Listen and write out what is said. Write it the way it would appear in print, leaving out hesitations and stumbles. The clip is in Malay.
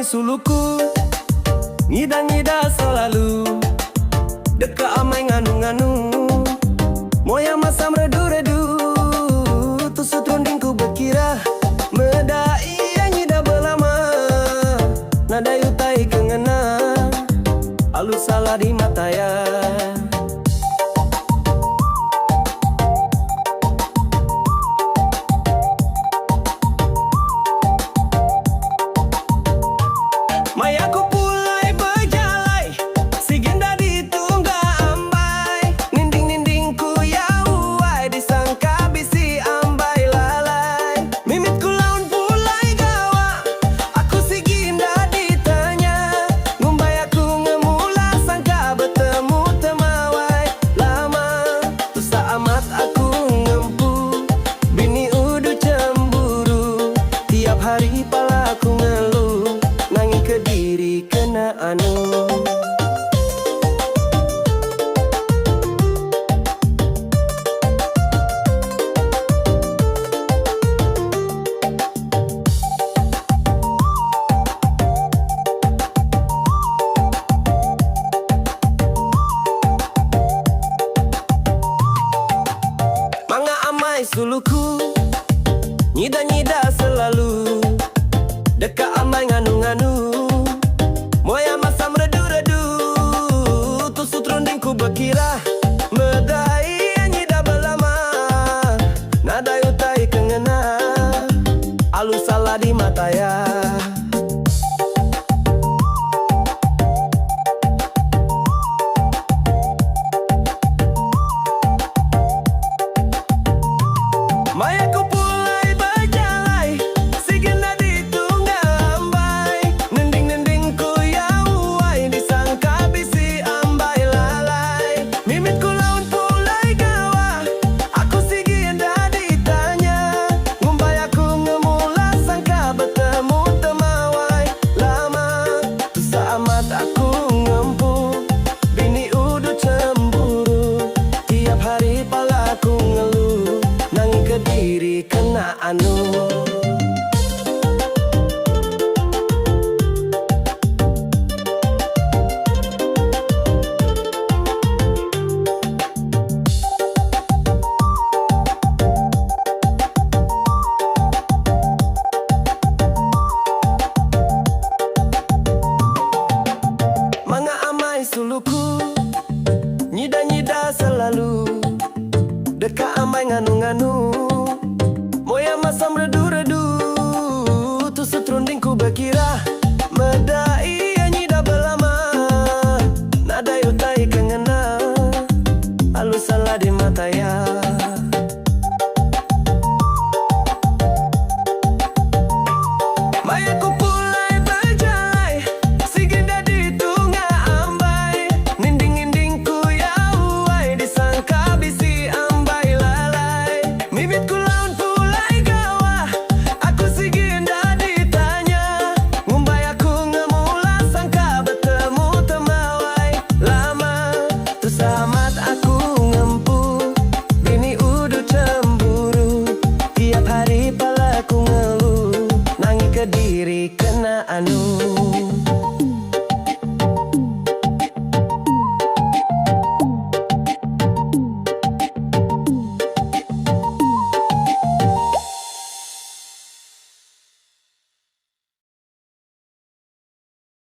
suluku, ngida-ngida selalu, deka amai nganu-nganu, moya masam redu-redu, tusut rundingku berkira, medai yang ngida belama, nada yutai kengena, alus salah di mata ya. Mayaku pulai berjalai, si genda ditungga ambai, ninding-nindingku ya uai, disangka bisi ambai lalai. Mimitku laun pulai gawa, aku si genda ditanya, ngumbai aku ngemula sangka bertemu temawai. Lama susah amat aku ngempu, bini udu cemburu, tiap hari pala aku ngeluh, nanging ke diri kena anu. Manga amai suluku, nyida-nyida selalu, deka amai nganu-nganu, moya masam redu-redu, tusut rundingku berkira, medai nyida belama, nada yutai kengena, alus salah di mata ya. Mayaku pulai berjalai, si genda ditungga ambai, nending-nendingku ya uai, disangka bisi ambai lalai. Mimitku laun pulai gawa, aku si genda ditanya, ngumbai aku ngemula sangka bertemu temawai. Lama susah amat aku ngempu, bini udu cemburu, tiap hari pala aku ngeluh, nanging ke diri kena anu. Manga amai suluku, nyida-nyida selalu, deka amai nganu-nganu,